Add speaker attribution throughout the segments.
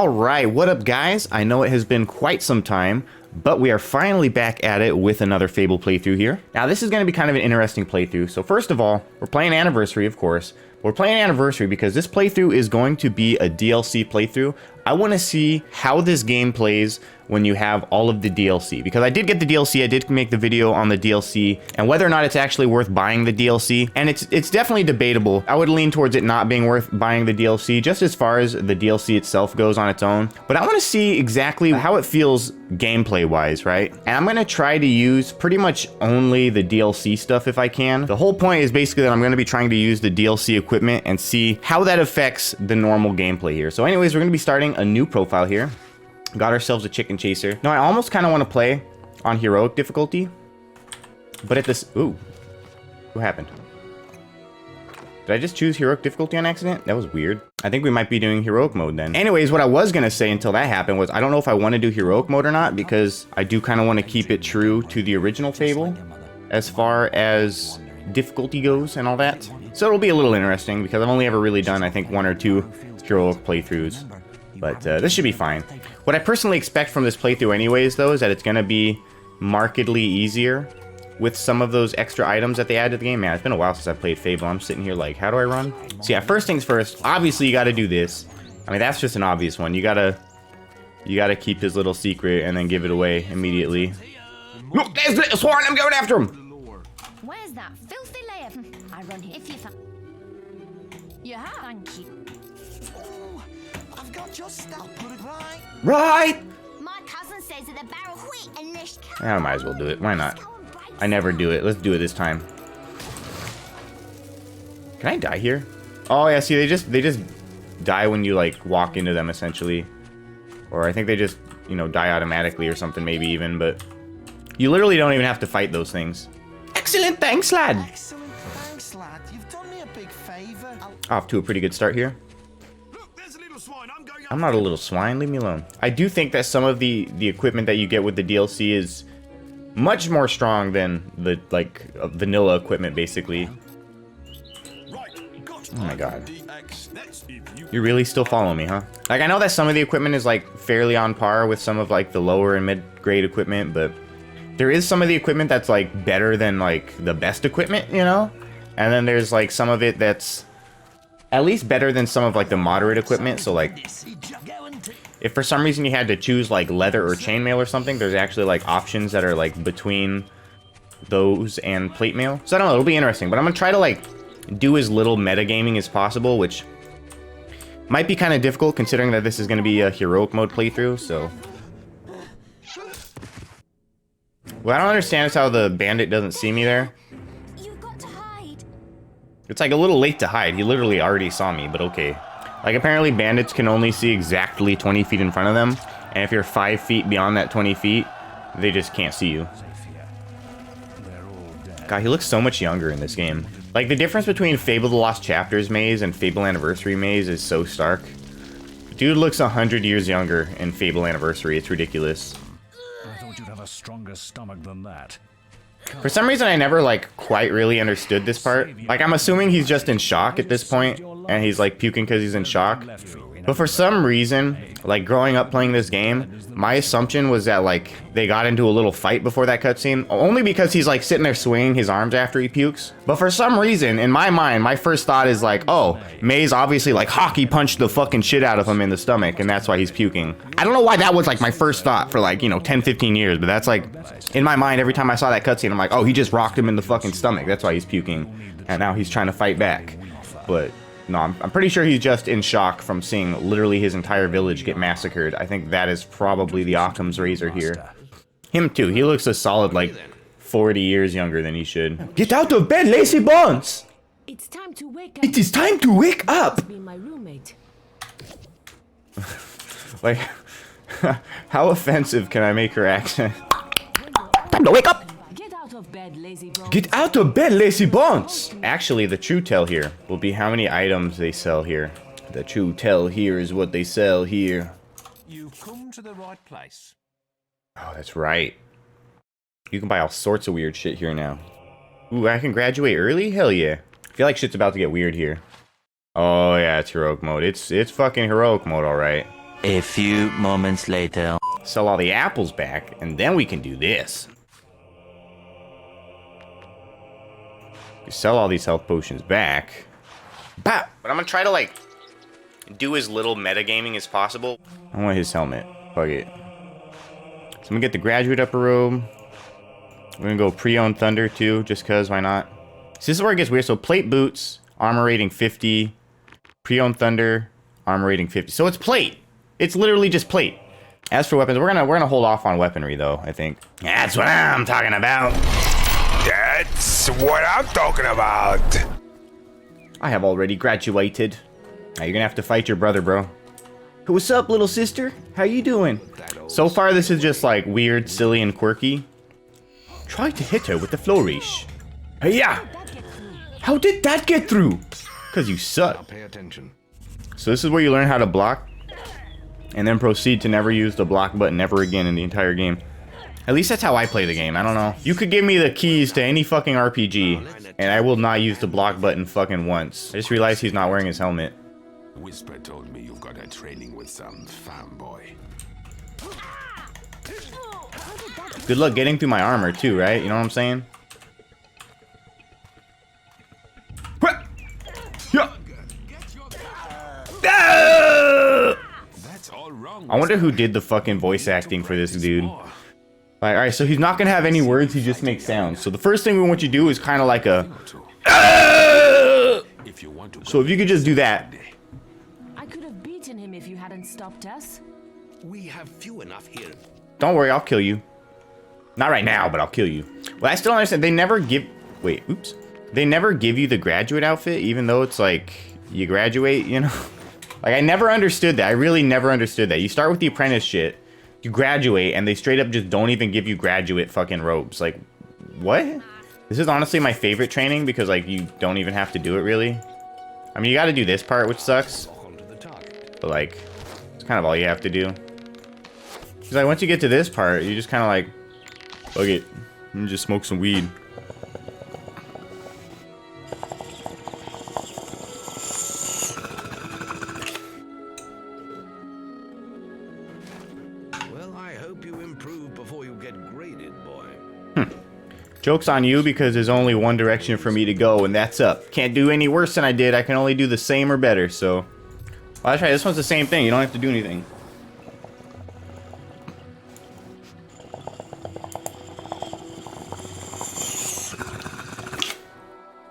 Speaker 1: Alright, what up guys? I know it has been quite some time, but we are finally back at it with another Fable playthrough here. Now this is going to be kind of an interesting playthrough. So first of all, we're playing Anniversary, of course. We're playing Anniversary because this playthrough is going to be a DLC playthrough. I want to see how this game plays when you have all of the DLC, because I did get the DLC, I did make the video on the DLC, and whether or not it's actually worth buying the DLC, and it's definitely debatable. I would lean towards it not being worth buying the DLC, just as far as the DLC itself goes on its own. But I want to see exactly how it feels gameplay-wise, right? And I'm going to try to use pretty much only the DLC stuff if I can. The whole point is basically that I'm going to be trying to use the DLC equipment and see how that affects the normal gameplay here. So anyways, we're going to be starting a new profile here. Got ourselves a chicken chaser. Now I almost kind of want to play on heroic difficulty, but at this, ooh, what happened? Did I just choose heroic difficulty on accident? That was weird. I think we might be doing heroic mode then. Anyways, what I was gonna say until that happened was I don't know if I want to do heroic mode or not, because I do kind of want to keep it true to the original Fable as far as difficulty goes and all that. So it'll be a little interesting because I've only ever really done, I think, 1 or 2 heroic playthroughs. But this should be fine. What I personally expect from this playthrough anyways, though, is that it's going to be markedly easier with some of those extra items that they add to the game. Man, it's been a while since I played Fable. I'm sitting here like, how do I run? So yeah, first things first, obviously you got to do this. I mean, that's just an obvious one. You gotta keep his little secret and then give it away immediately. Look, there's Little Swan, I'm going after him!
Speaker 2: Where's that filthy layer? I run here. If you yeah, thank you.
Speaker 3: Just I'll put it right.
Speaker 1: Right!
Speaker 2: My cousin says that the barrel wheat and this.
Speaker 1: I might as well do it. Why not? I never do it. Let's do it this time. Can I die here? Oh yeah, see, they just die when you like walk into them essentially, or I think they just, you know, die automatically or something maybe even. But you literally don't even have to fight those things. Excellent, thanks, lad.
Speaker 3: Excellent, thanks, lad. You've done me a big favor.
Speaker 1: Off to a pretty good start here. I'm not a little swine, leave me alone. I do think that some of the equipment that you get with the DLC is much more strong than the vanilla equipment basically. Oh my god. You really still follow me, huh? Like, I know that some of the equipment is like fairly on par with some of like the lower and mid-grade equipment, but there is some of the equipment that's like better than like the best equipment, you know? And then there's like some of it that's at least better than some of like the moderate equipment. So like, if for some reason you had to choose like leather or chainmail or something, there's actually like options that are like between those and plate mail. So I don't know, it'll be interesting, but I'm gonna try to like do as little metagaming as possible, which might be kind of difficult considering that this is gonna be a heroic mode playthrough. So what I don't understand is how the bandit doesn't see me there. It's like a little late to hide. He literally already saw me, but okay. Like, apparently bandits can only see exactly 20 feet in front of them. And if you're 5 feet beyond that 20 feet, they just can't see you. God, he looks so much younger in this game. Like, the difference between Fable the Lost Chapters maze and Fable Anniversary maze is so stark. Dude looks 100 years younger in Fable Anniversary. It's ridiculous.
Speaker 4: I thought you'd have a stronger stomach than that.
Speaker 1: For some reason, I never, like, quite really understood this part. Like, I'm assuming he's just in shock at this point, and he's, like, puking because he's in shock. But for some reason, like, growing up playing this game, my assumption was that, like, they got into a little fight before that cutscene. Only because he's, like, sitting there swinging his arms after he pukes. But for some reason, in my mind, my first thought is, like, oh, Meares obviously, like, hockey punched the fucking shit out of him in the stomach, and that's why he's puking. I don't know why that was, like, my first thought for, like, you know, 10, 15 years, but that's, like, in my mind, every time I saw that cutscene, I'm like, oh, he just rocked him in the fucking stomach. That's why he's puking. And now he's trying to fight back. But no, I'm pretty sure he's just in shock from seeing literally his entire village get massacred. I think that is probably the Occam's razor here. Him too. He looks a solid, like, 40 years younger than he should. Get out of bed, lazy bones!
Speaker 5: It's time to wake up.
Speaker 1: It is time to wake up!
Speaker 5: Be my roommate.
Speaker 1: Like, how offensive can I make her accent? Time to wake up!
Speaker 5: Get out of bed, lazy bones.
Speaker 1: Get out of bed, lazy bones! Actually, the true tell here will be how many items they sell here. The true tell here is what they sell here.
Speaker 3: You've come to the right place.
Speaker 1: Oh, that's right. You can buy all sorts of weird shit here now. Ooh, I can graduate early? Hell yeah. I feel like shit's about to get weird here. Oh yeah, it's heroic mode. It's fucking heroic mode, alright.
Speaker 6: A few moments later.
Speaker 1: Sell all the apples back, and then we can do this. We sell all these health potions back. Bah! But I'm gonna try to, like, do as little metagaming as possible. I want his helmet. Fuck it. So I'm gonna get the graduate upper robe. We're gonna go pre-owned thunder too, just cause, why not? So this is where it gets weird. So plate boots, armor rating 50. Pre-owned thunder, armor rating 50. So it's plate. It's literally just plate. As for weapons, we're gonna hold off on weaponry though, I think. That's what I'm talking about.
Speaker 7: That's what I'm talking about.
Speaker 1: I have already graduated. Now you're gonna have to fight your brother, bro. What's up, little sister? How you doing? So far, this is just like weird, silly, and quirky. Try to hit her with the flourish. Hey-ya! How did that get through? Cause you suck.
Speaker 7: Pay attention.
Speaker 1: So this is where you learn how to block, and then proceed to never use the block button ever again in the entire game. At least that's how I play the game. I don't know. You could give me the keys to any fucking RPG, and I will not use the block button fucking once. I just realized he's not wearing his helmet.
Speaker 7: Whisper told me you've got a training with some fanboy.
Speaker 1: Good luck getting through my armor too, right? You know what I'm saying?
Speaker 7: That's all wrong.
Speaker 1: I wonder who did the fucking voice acting for this dude. Alright, so he's not gonna have any words, he just makes sounds. So the first thing we want you to do is kind of like a...
Speaker 7: If you want to.
Speaker 1: So if you could just do that.
Speaker 5: I could have beaten him if you hadn't stopped us.
Speaker 7: We have few enough here.
Speaker 1: Don't worry, I'll kill you. Not right now, but I'll kill you. Well, I still don't understand. They never give... Wait, oops. They never give you the graduate outfit, even though it's like, you graduate, you know? Like, I never understood that. I really never understood that. You start with the apprentice shit, you graduate, and they straight up just don't even give you graduate fucking robes. Like, what? This is honestly my favorite training because, like, you don't even have to do it, really. I mean, you gotta do this part, which sucks. But, like, it's kind of all you have to do. Because, like, once you get to this part, you just kind of, like, fuck it. You just smoke some weed.
Speaker 7: Well, I hope you improve before you get graded, boy.
Speaker 1: Joke's on you because there's only one direction for me to go, and that's up. Can't do any worse than I did. I can only do the same or better, so... Well, that's right. This one's the same thing. You don't have to do anything.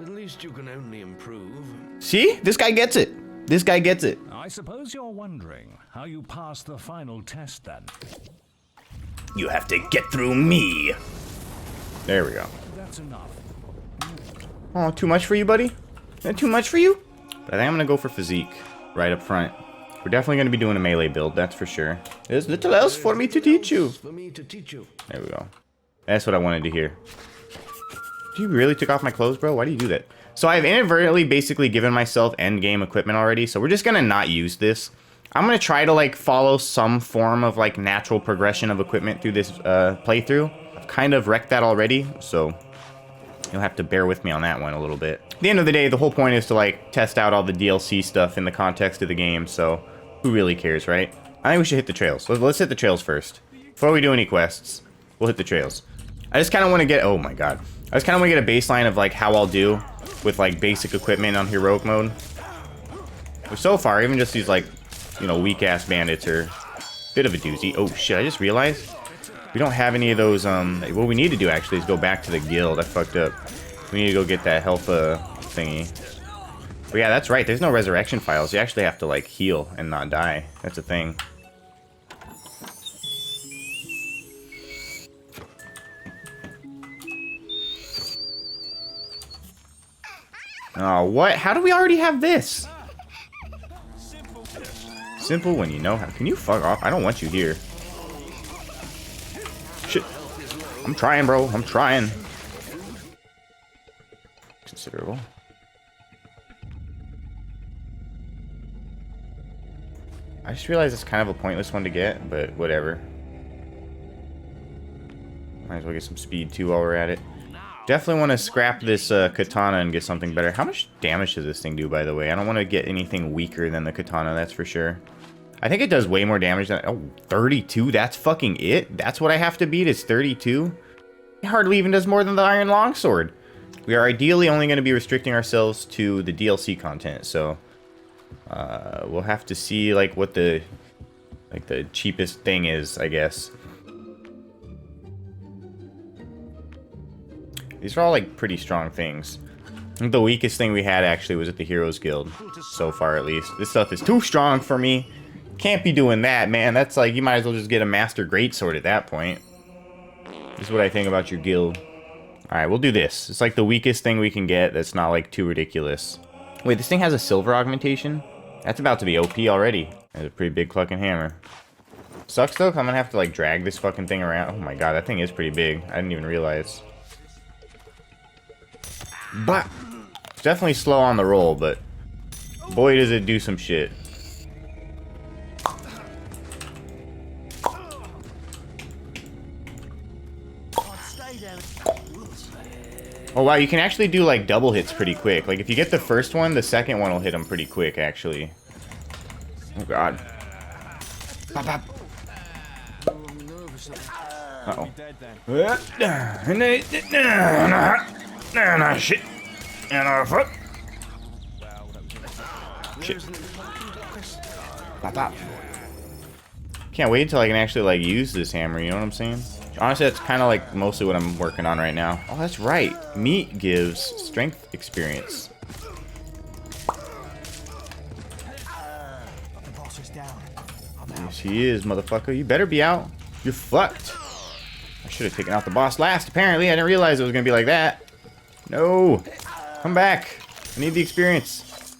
Speaker 7: At least you can only improve.
Speaker 1: See? This guy gets it. This guy gets it.
Speaker 4: I suppose you're wondering how you passed the final test then.
Speaker 1: You have to get through me. There we go.
Speaker 4: That's enough.
Speaker 1: Oh, too much for you, buddy? Is that too much for you? But I think I'm going to go for physique right up front. We're definitely going to be doing a melee build, that's for sure. There's little else for me to teach you.
Speaker 7: For me to teach you.
Speaker 1: There we go. That's what I wanted to hear. You really took off my clothes, bro? Why do you do that? So I've inadvertently basically given myself endgame equipment already, so we're just going to not use this. I'm going to try to, like, follow some form of, like, natural progression of equipment through this playthrough. I've kind of wrecked that already, so you'll have to bear with me on that one a little bit. At the end of the day, the whole point is to, like, test out all the DLC stuff in the context of the game, so who really cares, right? I think we should hit the trails. Let's hit the trails first. Before we do any quests, we'll hit the trails. I just kind of want to get... Oh, my God. I just kind of want to get a baseline of, like, how I'll do with, like, basic equipment on heroic mode. But so far, even just these, like, you know, weak-ass bandits are a bit of a doozy. Oh, shit, I just realized we don't have any of those, what we need to do, actually, is go back to the guild. I fucked up. We need to go get that health, thingy. But yeah, that's right, there's no resurrection files. You actually have to, like, heal and not die. That's a thing. Oh, what? How do we already have this? Simple when you know how. Can you fuck off? I don't want you here. Shit. I'm trying, bro. I'm trying. Considerable. I just realized it's kind of a pointless one to get, but whatever. Might as well get some speed too while we're at it. Definitely want to scrap this katana and get something better. How much damage does this thing do, by the way? I don't want to get anything weaker than the katana, that's for sure. I think it does way more damage than... Oh, 32? That's fucking it? That's what I have to beat is 32? It hardly even does more than the Iron Longsword. We are ideally only going to be restricting ourselves to the DLC content, so... we'll have to see, like, what the... like, the cheapest thing is, I guess. These are all, like, pretty strong things. I think the weakest thing we had, actually, was at the Heroes Guild. So far, at least. This stuff is too strong for me. Can't be doing that, man. That's like, you might as well just get a Master Greatsword at that point. This is what I think about your guild. Alright, we'll do this. It's like the weakest thing we can get that's not, like, too ridiculous. Wait, this thing has a silver augmentation? That's about to be OP already. That's a pretty big fucking hammer. Sucks, though, 'cause I'm gonna have to, like, drag this fucking thing around. Oh my god, that thing is pretty big. I didn't even realize. But it's definitely slow on the roll, but boy, does it do some shit. Oh wow, you can actually do like double hits pretty quick. Like if you get the first one, the second one will hit them pretty quick actually. Oh god. Pop, pop. Uh-oh. Shit. And foot. Shit. Pop, pop. Can't wait until I can actually like use this hammer, you know what I'm saying? Honestly, that's kind of like mostly what I'm working on right now. Oh, that's right. Meat gives strength experience.
Speaker 3: The boss is down.
Speaker 1: Yes, he is, motherfucker. You better be out. You're fucked. I should have taken out the boss last, apparently. I didn't realize it was going to be like that. No. Come back. I need the experience.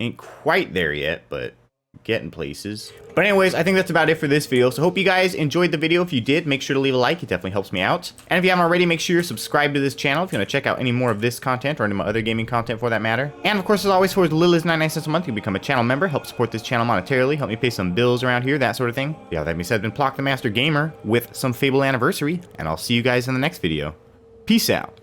Speaker 1: Ain't quite there yet, but getting places. But anyways, I think that's about it for this video. So hope you guys enjoyed the video. If you did, make sure to leave a like. It definitely helps me out. And if you haven't already, make sure you're subscribed to this channel if you want to check out any more of this content or any of my other gaming content for that matter. And of course, as always, for as little as 99 cents a month, you can become a channel member, help support this channel monetarily, help me pay some bills around here, that sort of thing. Yeah, that being said, I've been Plock the Master Gamer with some Fable Anniversary, and I'll see you guys in the next video. Peace out.